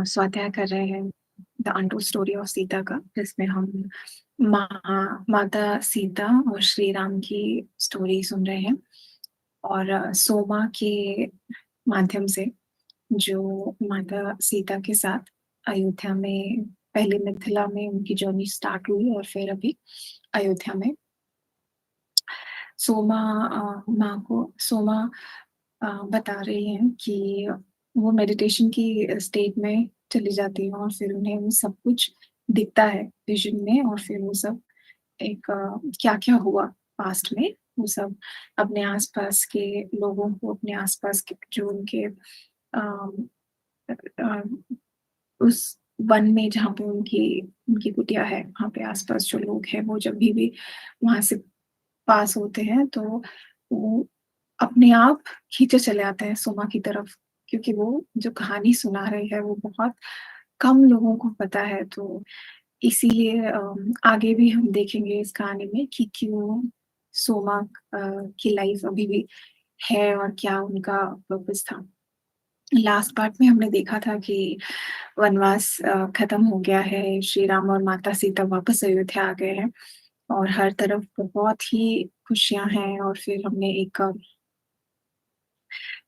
स्वाध्याय कर रहे हैं the untold story of Sita का, जिसमें हम माता सीता और श्री राम की स्टोरी सुन रहे हैं। और सोमा के माध्यम से जो माता सीता के साथ अयोध्या में, पहले मिथिला में उनकी जर्नी स्टार्ट हुई और फिर अभी अयोध्या में सोमा सोमा बता रही हैं कि वो मेडिटेशन की स्टेट में चली जाती हैं और फिर उन्हें वो सब कुछ दिखता है विज़न में, और फिर वो सब एक क्या-क्या हुआ पास्ट में, वो सब अपने आस-पास के लोगों को, अपने आस-पास के जो उनके अम, अ, उस वन में जहाँ पे उनकी उनकी कुटिया है, वहाँ पे आस-पास जो लोग हैं, वो जब भी वहाँ से पास होते हैं, तो वो अपने आप खींचे चले आते हैं सोमा की तरफ, क्योंकि वो जो कहानी सुना रही है वो बहुत कम लोगों को पता है। तो इसीलिए आगे भी हम देखेंगे इस कहानी में कि क्यों सोमा की लाइफ अभी भी है और क्या उनका पर्पस था। लास्ट पार्ट में हमने देखा था कि वनवास खत्म हो गया है, श्री राम और माता सीता वापस अयोध्या आ गए हैं और हर तरफ बहुत ही खुशियाँ हैं। और फिर हमने एक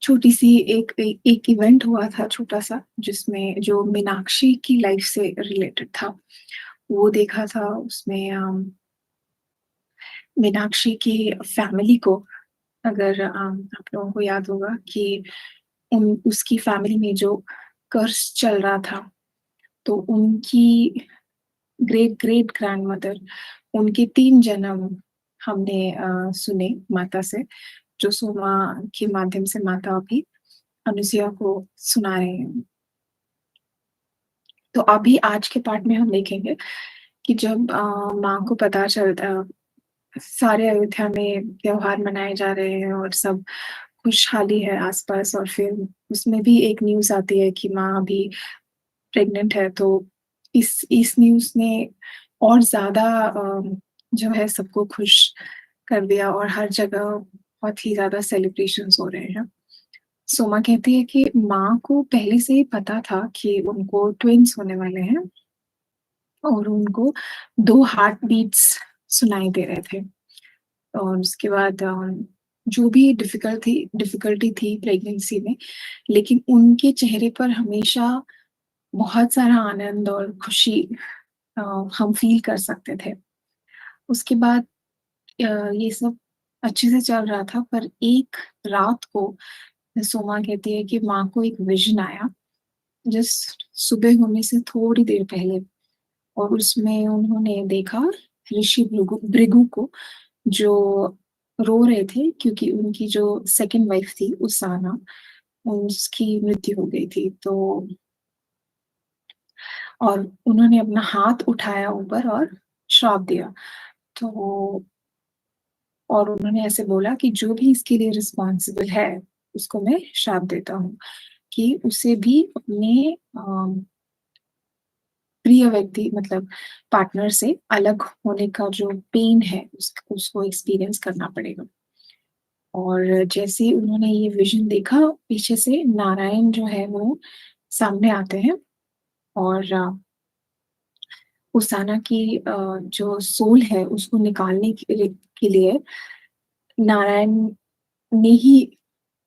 छोटी-सी एक इवेंट हुआ था छोटा-सा, जिसमें जो मीनाक्षी की लाइफ से रिलेटेड था, वो देखा था। उसमें मीनाक्षी की फैमिली को, अगर आप लोगों को याद होगा कि उन उसकी फैमिली में जो कर्स चल रहा था, तो उनकी ग्रेट ग्रैंडमदर, उनके 3 जन्म हमने सुने माता से, जो सोमा के माध्यम से माता अभी अनुसुईया को सुना रहे हैं। तो अभी आज के पार्ट में हम देखेंगे कि जब माँ को पता चलता, सारे अयोध्या में त्योहार मनाए जा रहे हैं और सब खुशहाली है आस-पास, और फिर उसमें भी एक न्यूज़ आती है कि माँ अभी प्रेग्नेंट है। तो इस न्यूज़ ने और ज़्यादा जो है सबको खुश कर दिया और हर जगह बहुत ही ज़्यादा सेलिब्रेशंस हो रहे हैं। सोमा कहती है कि माँ को पहले से ही पता था कि उनको ट्विन्स होने वाले हैं और उनको 2 हार्ट बीट्स सुनाई दे रहे थे। और उसके बाद जो भी डिफ़िकल्टी थी प्रेगनेंसी में, लेकिन उनके चेहरे पर हमेशा बहुत सारा आनंद और खुशी अ, हम फ़ील कर सकते थे। उसके बाद ये सब अच्छे से चल रहा था, पर एक रात को सोमा कहती है कि माँ को एक विज़न आया, जस्ट सुबह होने से थोड़ी देर पहले, और उसमें उन्होंने देखा ऋषि भृगु को, जो रो रहे थे क्योंकि उनकी जो सेकंड वाइफ थी उसाना, उसकी मृत्यु हो गई थी। तो और उन्होंने अपना हाथ उठाया ऊपर और श्राप दिया। तो और उन्होंने ऐसे बोला कि जो भी इसके लिए रिस्पॉन्सिबल है, उसको मैं श्राप देता हूँ कि उसे भी अपने प्रिय व्यक्ति, मतलब पार्टनर से अलग होने का जो पेन है उसको एक्सपीरियंस करना पड़ेगा। और जैसे ही उन्होंने ये विज़न देखा, पीछे से नारायण जो है वो सामने आते हैं और उसाना की जो सोल है उसको निकालने के लिए नारायण ने ही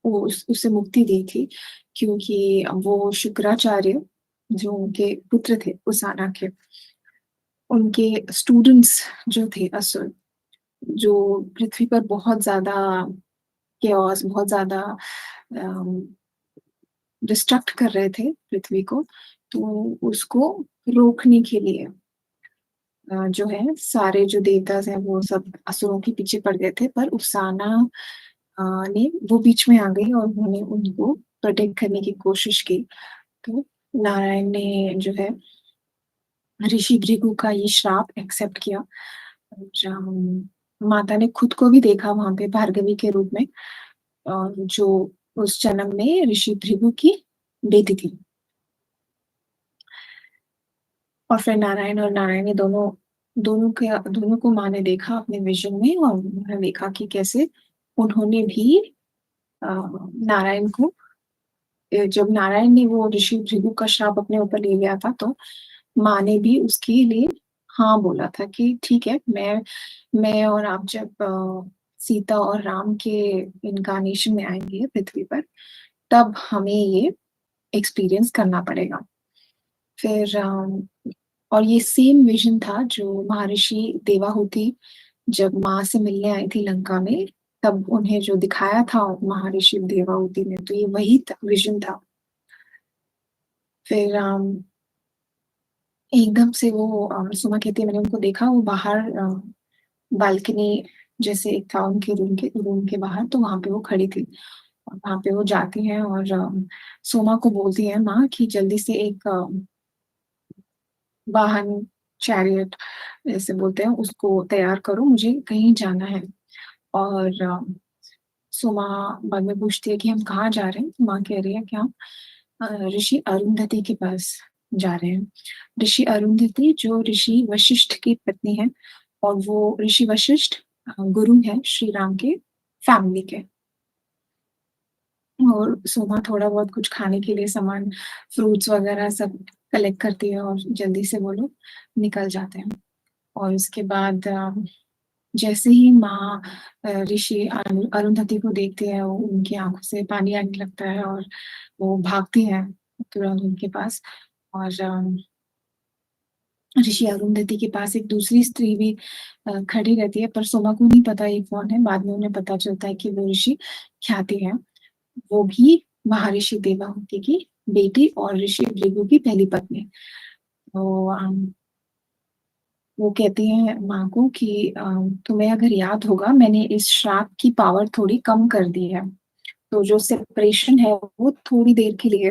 उसे मुक्ति दी थी, क्योंकि वो शुक्राचार्य, जो उनके पुत्र थे उसाना के, उनके स्टूडेंट्स जो थे असुर, जो पृथ्वी पर बहुत ज़्यादा केओस, बहुत ज़्यादा अम, डिस्ट्रक्ट कर रहे थे पृथ्वी को, तो उसको रोकने के लिए जो है सारे जो देवताज़ हैं वो सब असुरों के पीछे पड़ गए थे, पर उसाना ने वो बीच में आ गई और उन्होंने उनको प्रोटेक्ट करने की कोशिश की। तो नारायण ने जो है ऋषि भृगु का ये श्राप एक्सेप्ट किया। और माता ने खुद को भी देखा वहाँ पे भार्गवी के रूप में, जो उस जन्म में ऋषि भृगु की बेटी थी। और फिर नारायण और नारायणी दोनों को माँ ने देखा अपने विज़न में, और उन्होंने देखा कि कैसे उन्होंने भी नारायण को जब नारायण ने वो ऋषि भृगु का श्राप अपने ऊपर ले लिया था, तो माँ ने भी उसके लिए हाँ बोला था कि ठीक है, मैं और आप जब सीता और राम के इन्कार्नेशन में आएँगे पृथ्वी पर, तब हमें ये एक्सपीरियंस करना पड़ेगा। फिर और ये सेम विज़न था जो महर्षि देवाहुति जब माँ से मिलने आई थी लंका में, तब उन्हें जो दिखाया था महर्षि देवाहुति ने, तो ये वही त विज़न था। फिर एकदम से वो सुमा कहती है मैंने उनको देखा वो बाहर बालकनी जैसे एक था उनके रूम के बाहर, तो वहाँ पे वो खड़ी थी। और वहाँ पे वो जाती हैं और सोमा को बोलती हैं माँ कि जल्दी से एक वाहन, चैरियट जैसे बोलते हैं उसको तैयार करो, मुझे कहीं जाना है। और सोमा बाद में पूछती है कि हम कहाँ जा रहे हैं? तो माँ कह रही है कि हम ऋषि अरुंधति के पास जा रहे हैं। ऋषि अरुंधति जो ऋषि वशिष्ठ की पत्नी है और वो ऋषि वशिष्ठ गुरु हैं श्री राम के फैमिली के। और सोमा थोड़ा बहुत कुछ खाने के लिए सामान, फ्रूट्स वगैरह सब कलेक्ट करती है और जल्दी से वो लोग निकल जाते हैं। और उसके बाद जैसे ही माँ ऋषि अरुंधति को देखती है, वो उनकी आँखों से पानी आने लगता है और वो भागती हैं तुरंत उनके पास। और ऋषि अरुंधति के पास एक दूसरी स्त्री भी खड़ी रहती है, पर सोमा को नहीं पता ये कौन है, बाद में उन्हें पता चलता है कि वो ऋषि ख्याति हैं। वो भी महर्षि देवहूति की बेटी और ऋषि भृगु की पहली पत्नी। तो वो कहती हैं माँ को कि तुम्हें अगर याद होगा मैंने इस श्राप की पावर थोड़ी कम कर दी है। तो जो सेपरेशन है वो थोड़ी देर के लिए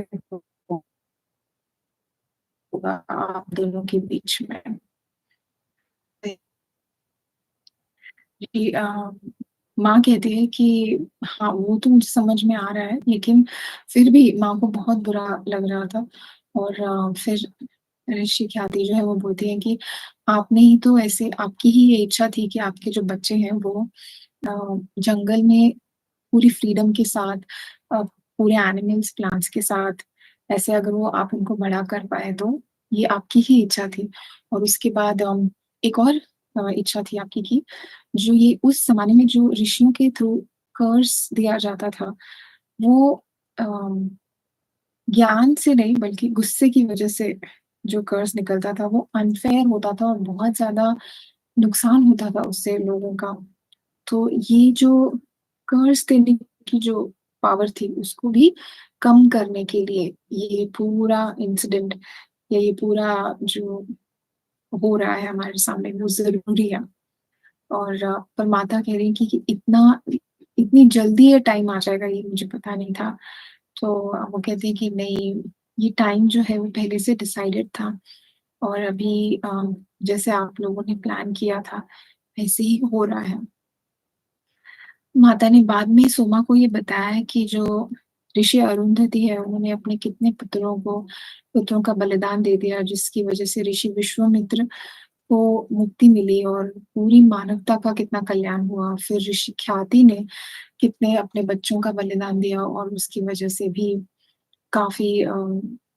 होगा आप दोनों के बीच में। जी माँ कहती है कि हाँ, वो तो मुझे समझ में आ रहा है, लेकिन फिर भी माँ को बहुत बुरा लग रहा था। और फिर ऋषि ख्याति जो है वो बोलती है कि आपने ही तो ऐसे आपकी ही ये इच्छा थी कि आपके जो बच्चे हैं वो जंगल में पूरी फ्रीडम के साथ पूरे एनिमल्स, प्लांट्स के साथ ऐसे अगर वो आप उनको बड़ा कर पाएँ तो ये आपकी ही इच्छा थी। और उसके बाद एक और इच्छा थी आपकी कि जो ये उस ज़माने में जो ऋषियों के थ्रू कर्स दिया जाता था, वो अम, ज्ञान से नहीं बल्कि गुस्से की वज़ह से जो कर्स निकलता था वो अनफ़ेयर होता था और बहुत ज़्यादा नुकसान होता था उससे लोगों का। तो ये जो कर्स देने की जो पावर थी उसको भी कम करने के लिए ये पूरा इंसिडेंट या ये पूरा जो हो रहा है हमारे सामने वो ज़रूरी है। और पर माता कह रही कि इतनी जल्दी ये टाइम आ जाएगा ये मुझे पता नहीं था। तो वो कहती है कि नहीं, ये टाइम जो है वो पहले से डिसाइडेड था और अभी जैसे आप लोगों ने प्लान किया था वैसे ही हो रहा है। माता ने बाद में सोमा को ये बताया कि जो ऋषि अरुंधति है उन्होंने अपने कितने पुत्रों का बलिदान दे दिया जिसकी वजह से ऋषि विश्वामित्र को मुक्ति मिली और पूरी मानवता का कितना कल्याण हुआ। फिर ऋषि ख्याति ने कितने अपने बच्चों का बलिदान दिया और उसकी वजह से भी काफ़ी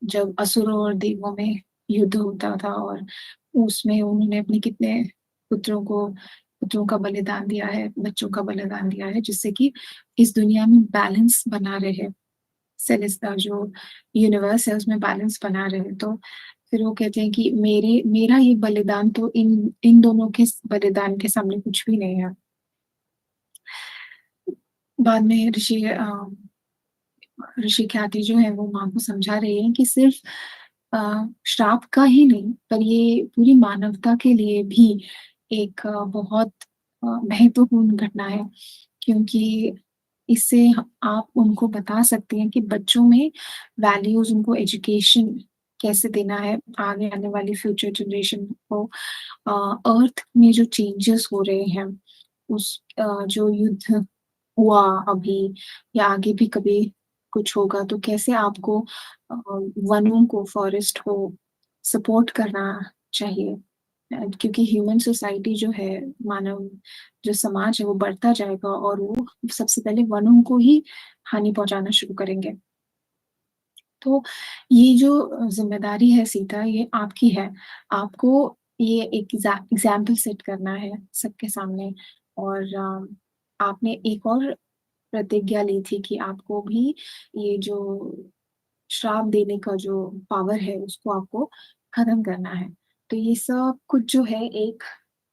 जब असुरों और देवों में युद्ध होता था और उसमें उन्होंने अपने कितने पुत्रों को पुत्रों का बलिदान दिया है, बच्चों का बलिदान दिया है, जिससे कि इस दुनिया में बैलेंस बना रहे। जो यूनिवर्स है उसमें बैलेंस बना रहे। तो फिर वो कहते हैं कि मेरा ये बलिदान तो इन इन दोनों के बलिदान के सामने कुछ भी नहीं है। बाद में ऋषि ख्याति जो है वो माँ को समझा रही है कि सिर्फ श्राप का ही नहीं पर ये पूरी मानवता के लिए भी एक बहुत महत्वपूर्ण घटना है क्योंकि इससे आप उनको बता सकते हैं कि बच्चों में वैल्यूज उनको एजुकेशन कैसे देना है आगे आने वाली फ्यूचर जनरेशन को अर्थ में जो चेंजेस हो रहे हैं जो युद्ध हुआ अभी या आगे भी कभी कुछ होगा तो कैसे आपको वनों को, फॉरेस्ट को सपोर्ट करना चाहिए। क्योंकि ह्यूमन सोसाइटी जो है, मानव जो समाज है वो बढ़ता जाएगा और वो सबसे पहले वनों को ही हानि पहुँचाना शुरू करेंगे। तो ये जो ज़िम्मेदारी है सीता, ये आपकी है। आपको ये एक एग्ज़ाम्पल सेट करना है सबके सामने, और आपने एक और प्रतिज्ञा ली थी कि आपको भी ये जो श्राप देने का जो पावर है, उसको आपको ख़त्म करना है। तो ये सब कुछ जो है, एक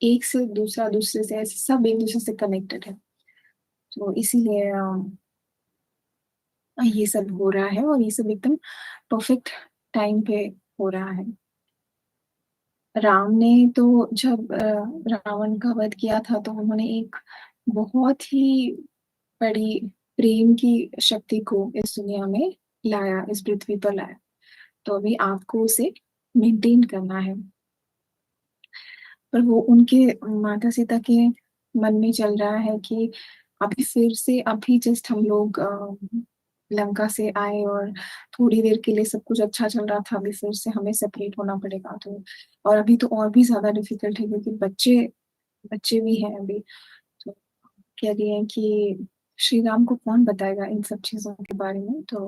एक से दूसरा, दूसरे से, ऐसे सब एक-दूसरे से कनेक्टेड है। तो इसीलिए ये सब हो रहा है, और ये सब एकदम परफेक्ट टाइम पे हो रहा है। राम ने तो जब रावण का वध किया था, तो उन्होंने एक बहुत ही बड़ी प्रेम की शक्ति को इस दुनिया में लाया, इस पृथ्वी पर लाया। तो अभी आपको उसे मेंटेन करना है। पर वो उनके माता-सीता के मन में चल रहा है कि अभी फिर से, अभी जस्ट हम लोग लंका से आए और थोड़ी देर के लिए सब कुछ अच्छा चल रहा था, अभी फिर से हमें सेपरेट होना पड़ेगा। तो और अभी तो और भी ज़्यादा डिफ़िकल्ट है, क्योंकि बच्चे बच्चे भी हैं अभी। तो कह रही हैं कि श्री राम को कौन बताएगा इन सब चीज़ों के बारे में। तो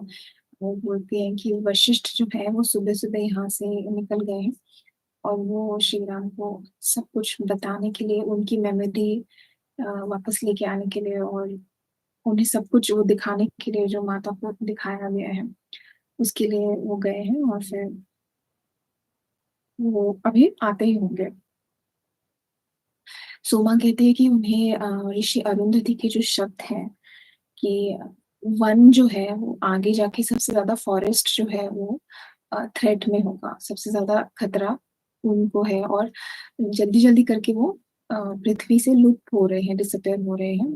वो बोलती हैं कि वशिष्ठ जो है, वो सुबह-सुबह यहाँ से निकल गए हैं, और वो श्री राम को सब कुछ बताने के लिए, उनकी मेमोरी वापस लेके आने के लिए, और उन्हें सब कुछ वो दिखाने के लिए जो माता को दिखाया गया है, उसके लिए वो गए हैं, और फिर वो अभी आते ही होंगे। सोमा कहती है कि उन्हें ऋषि अरुंधति के जो शब्द हैं कि वन जो है, वो आगे जाके सबसे ज़्यादा फॉरेस्ट जो है, वो थ्रेट में होगा, सबसे ज़्यादा खतरा उनको है, और जल्दी-जल्दी करके वो पृथ्वी से लुप्त हो रहे हैं, डिसअपियर हो रहे हैं।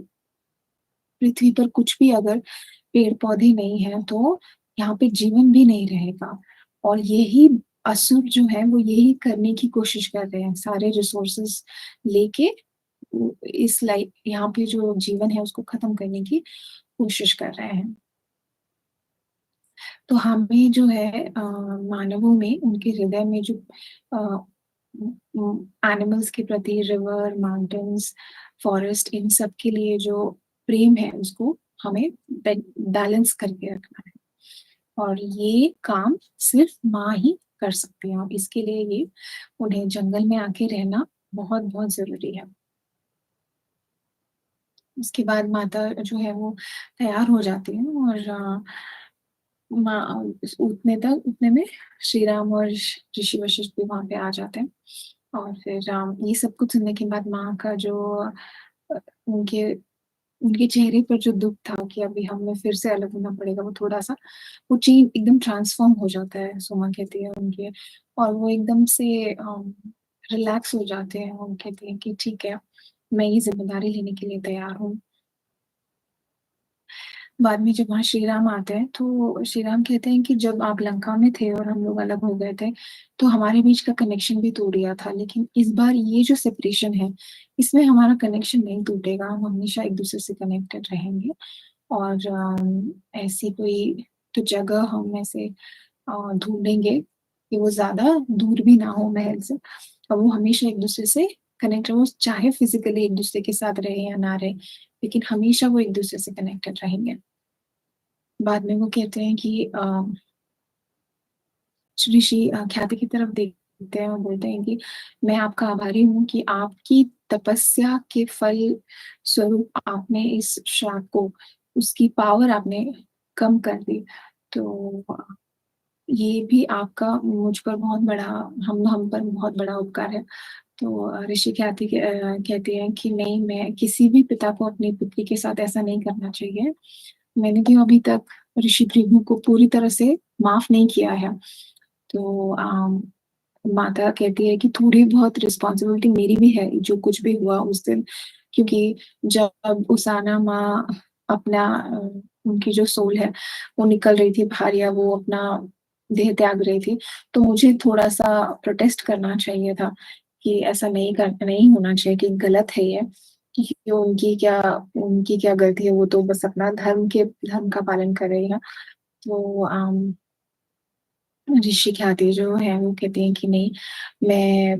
पृथ्वी पर कुछ भी अगर पेड़-पौधे नहीं हैं, तो यहाँ पे जीवन भी नहीं रहेगा, और यही असुर जो हैं, वो यही करने की कोशिश कर रहे हैं, सारे रिसोर्सेज़ लेके इस लाइफ, यहाँ पे जो जीवन है, उसको खत्म करने की कोशिश कर रहे हैं। तो हमें जो है मानवों में, उनके हृदय में जो अ, एनिमल्स के प्रति, रिवर, माउंटेन्स, फॉरेस्ट, इन सब के लिए जो प्रेम है, उसको हमें बैलेंस करके रखना है, और ये काम सिर्फ माँ ही कर सकती हैं, और इसके लिए ये उन्हें जंगल में आके रहना बहुत बहुत जरूरी है। उसके बाद माता जो है, वो तैयार हो जाती है, और उतने में श्री राम और ऋषि वशिष्ठ भी वहाँ पे आ जाते हैं, और फिर ये सब कुछ सुनने के बाद माँ का जो अ, उनके उनके चेहरे पर जो दुःख था कि अभी हमें फिर से अलग होना पड़ेगा, वो थोड़ा-सा, वो चेंज एकदम ट्रांसफ़ॉर्म हो जाता है, सोमा कहती है उनके, और वो एकदम से रिलैक्स हो जाते हैं, और कहती हैं कि ठीक है, मैं ये ज़िम्मेदारी लेने के लिए तैयार हूँ। बाद में जब वहाँ श्री राम आते हैं, तो श्री राम कहते हैं कि जब आप लंका में थे और हम लोग अलग हो गए थे, तो हमारे बीच का कनेक्शन भी टूट गया था। लेकिन इस बार ये जो सेपरेशन है, इसमें हमारा कनेक्शन नहीं टूटेगा, हम हमेशा एक-दूसरे से कनेक्टेड रहेंगे, और ऐसी कोई तो जगह हम ऐसे ढूँढेंगे कि वो ज़्यादा दूर भी ना हो महल से, और वो हमेशा एक-दूसरे से कनेक्ट रहो, चाहे फिज़िकली एक-दूसरे के साथ रहे या ना रहे, लेकिन हमेशा वो एक-दूसरे से कनेक्टेड रहेंगे। बाद में वो कहते हैं कि ऋषि ख्याति की तरफ देखते हैं और बोलते हैं कि मैं आपका आभारी हूँ कि आपकी तपस्या के फल स्वरूप आपने इस श्राप को, उसकी पावर आपने कम कर दी। तो ये भी आपका मुझ पर बहुत बड़ा, हम पर बहुत बड़ा उपकार है। तो ऋषि ख्याति कहती हैं कि नहीं, मैं किसी भी पिता को अपनी पुत्री के साथ ऐसा नहीं करना चाहिए। मैंने भी अभी तक ऋषि भृगु को पूरी तरह से माफ़ नहीं किया है। तो माता कहती है कि थोड़ी बहुत रिस्पॉन्सिबिलिटी मेरी भी है, जो कुछ भी हुआ उस दिन, क्योंकि जब उसाना माँ अपना उनकी जो सोल है, वो निकल रही थी बाहर, या वो अपना देह त्याग रही थी, तो मुझे थोड़ा-सा प्रोटेस्ट करना चाहिए था कि ऐसा नहीं होना चाहिए, कि गलत है ये, कि उनकी क्या गलती है, वो तो बस अपना धर्म का पालन कर रही है। तो ऋषि ख्याति जो है, वो कहती हैं कि नहीं, मैं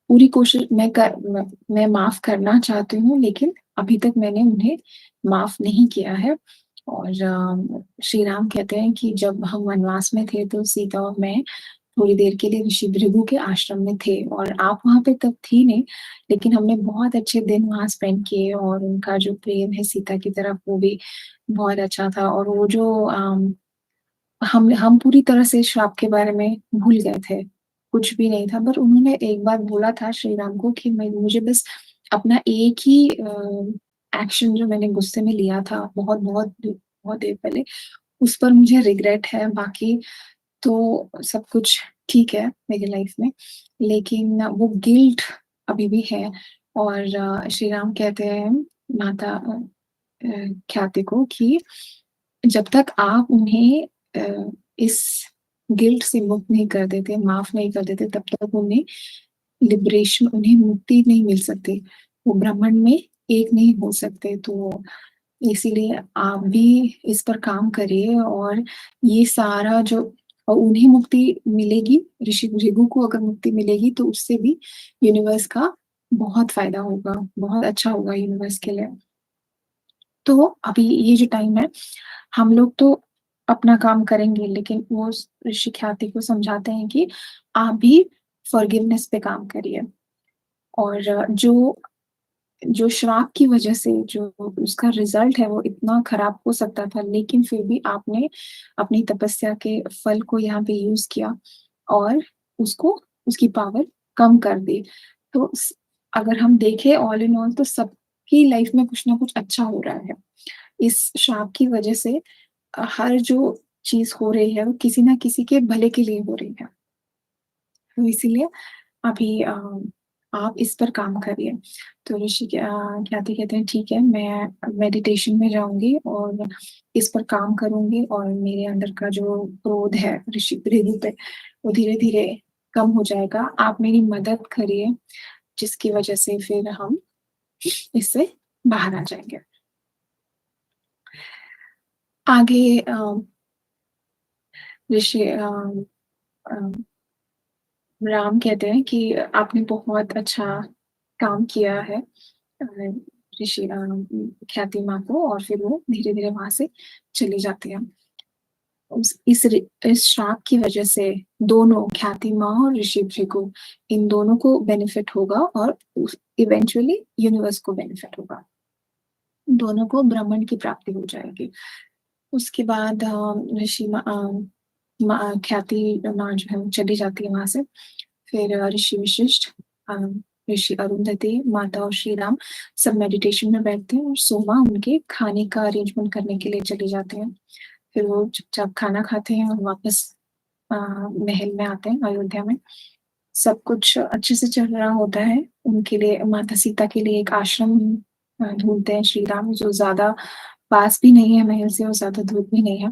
पूरी कोशिश मैं माफ़ करना चाहती हूँ, लेकिन अभी तक मैंने उन्हें माफ़ नहीं किया है, और श्री राम कहते हैं कि जब हम वनवास में थे तो सीता और मैं थोड़ी देर के लिए ऋषि भृगु के आश्रम में थे और आप वहाँ पे तब थी नहीं, लेकिन हमने बहुत अच्छे दिन वहाँ स्पेंड किए और उनका जो प्रेम है सीता की तरफ वो भी बहुत अच्छा था। और वो जो हम पूरी तरह से श्राप के बारे में भूल गए थे, कुछ भी नहीं था। पर उन्होंने एक बार बोला था श्री राम को कि मैं मुझे बस अपना एक ही एक्शन जो मैंने गुस्से में लिया था बहुत देर पहले, उस पर मुझे रिग्रेट है, बाकी तो सब कुछ ठीक है मेरी लाइफ में। लेकिन वो गिल्ट अभी भी है। और श्री राम कहते हैं माता ख्याति को कि जब तक आप उन्हें इस गिल्ट से मुक्त नहीं कर देते, माफ नहीं कर देते, तब तक उन्हें लिबरेशन, उन्हें मुक्ति नहीं मिल सकती। वो ब्रह्मांड में एक नहीं हो सकते। तो इसीलिए आप भी इस पर काम करिए और ये सारा जो, और उन्हें मुक्ति मिलेगी, ऋषि भृगु को अगर मुक्ति मिलेगी तो उससे भी यूनिवर्स का बहुत फायदा होगा, बहुत अच्छा होगा यूनिवर्स के लिए। तो अभी ये जो टाइम है, हम लोग तो अपना काम करेंगे, लेकिन वो ऋषि ख्याति को समझाते हैं कि आप भी फॉरगिवनेस पे काम करिए। और जो जो श्राप की वजह से जो उसका रिजल्ट है वो इतना खराब हो सकता था, लेकिन फिर भी आपने अपनी तपस्या के फल को यहाँ पे यूज किया और उसको, उसकी पावर कम कर दी। तो अगर हम देखें ऑल इन ऑल तो सबकी लाइफ में कुछ ना कुछ अच्छा हो रहा है। इस श्राप की वजह से हर जो चीज हो रही है वो किसी ना किसी के भले के लिए हो रही है। तो इसीलिए अभी आप इस पर काम करिए। तो ऋषि ख्याति कहते हैं ठीक है, मैं मेडिटेशन में जाऊंगी और इस पर काम करूंगी और मेरे अंदर का जो क्रोध है ऋषि भृगु पे वो धीरे धीरे कम हो जाएगा। आप मेरी मदद करिए जिसकी वजह से फिर हम इससे बाहर आ जाएंगे। आगे ऋषि राम कहते हैं कि आपने बहुत अच्छा काम किया है अ, ऋषि ख्याति माँ को, और फिर वो धीरे धीरे वहां से चली जाती है। इस श्राप की वजह से दोनों, ख्याति माँ और ऋषि भृगु, इन दोनों को बेनिफिट होगा और इवेंचुअली यूनिवर्स को बेनिफिट होगा। दोनों को ब्रह्मांड की प्राप्ति हो जाएगी। उसके बाद ऋषि ख्याति माँ जो है वो चली जाती है वहां से। फिर ऋषि विशिष्ट, अ, ऋषि अरुंधति, माता और श्री राम सब मेडिटेशन में बैठते हैं और सोमा उनके खाने का अरेंजमेंट करने के लिए चले जाते हैं। फिर वो चुपचाप खाना खाते हैं और वापस महल में आते हैं अयोध्या में। सब कुछ अच्छे से चल रहा होता है। उनके लिए, माता सीता के लिए एक आश्रम ढूंढते हैं श्री राम, जो ज्यादा पास भी नहीं है महल से और ज्यादा दूर भी नहीं है।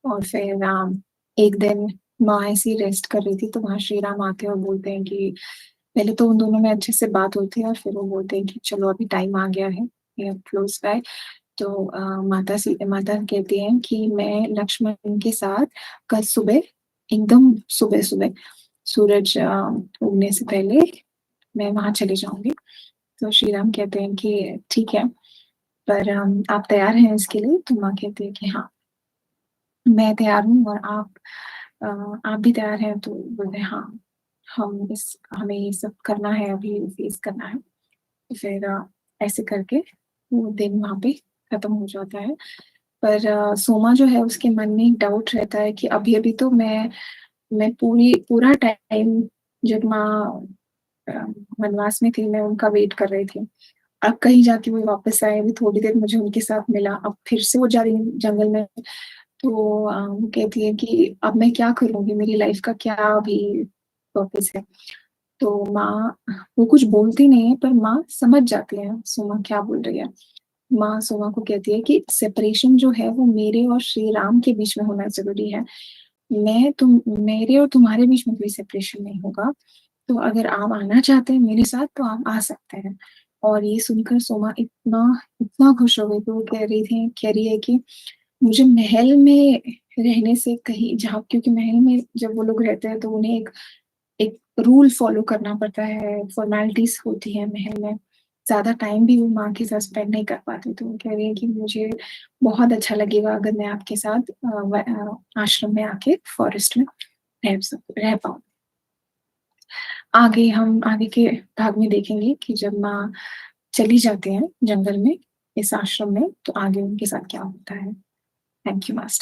और फिर एक दिन माँ ऐसी रेस्ट कर रही थी तो वहाँ श्री राम आते हैं और बोलते हैं कि पहले तो उन दोनों में अच्छे से बात होती है और फिर वो बोलते हैं कि चलो अभी टाइम आ गया है क्लोज बाय। तो माता कहती हैं कि मैं लक्ष्मण के साथ कल सुबह, एकदम सुबह सुबह, सूरज उगने से पहले मैं वहां चली जाऊंगी। तो श्री राम कहते हैं कि ठीक है, पर आप तैयार हैं इसके लिए? तो माँ कहती है कि हाँ मैं तैयार हूँ, और अ, आप भी तैयार हैं? तो बोलते हैं हाँ, हमें ये सब करना है, अभी फेस करना है। तो फिर ऐसे करके वो दिन वहाँ पे खत्म हो जाता है। पर सोमा जो है उसके मन में एक डाउट रहता है कि अभी अभी तो मैं पूरा टाइम जब माँ अ, वनवास में थी मैं उनका वेट कर रही थी। अब कहीं जाके वो वापस आए, अभी थोड़ी देर मुझे उनके साथ मिला, अब फिर से वो जा रही है जंगल में। तो वो कहती है कि अब मैं क्या करूंगी, मेरी लाइफ का क्या अभी पर्पस है। तो माँ, वो कुछ बोलती नहीं है पर माँ समझ जाती है सोमा क्या बोल रही है। माँ सोमा को कहती है कि सेपरेशन जो है वो मेरे और श्री राम के बीच में होना जरूरी है। मेरे और तुम्हारे बीच में कोई सेपरेशन नहीं होगा। तो अगर आप आना चाहते हैं मेरे साथ तो आप आ सकते हैं। और ये सुनकर सोमा इतना इतना खुश हो गई कि वो कह रही है कि मुझे महल में रहने से कहीं, जहाँ, क्योंकि महल में जब वो लोग रहते हैं तो उन्हें एक एक रूल फॉलो करना पड़ता है, फॉर्मेलिटीज होती है महल में। ज़्यादा टाइम भी वो माँ के साथ स्पेंड नहीं कर पाती, तो वो कह रही है कि मुझे बहुत अच्छा लगेगा अगर मैं आपके साथ आश्रम में आके फॉरेस्ट में रह पाऊँ। आगे के भाग में देखेंगे कि जब माँ चली जाती हैं जंगल में, इस आश्रम में, तो आगे उनके साथ क्या होता है। Thank you master.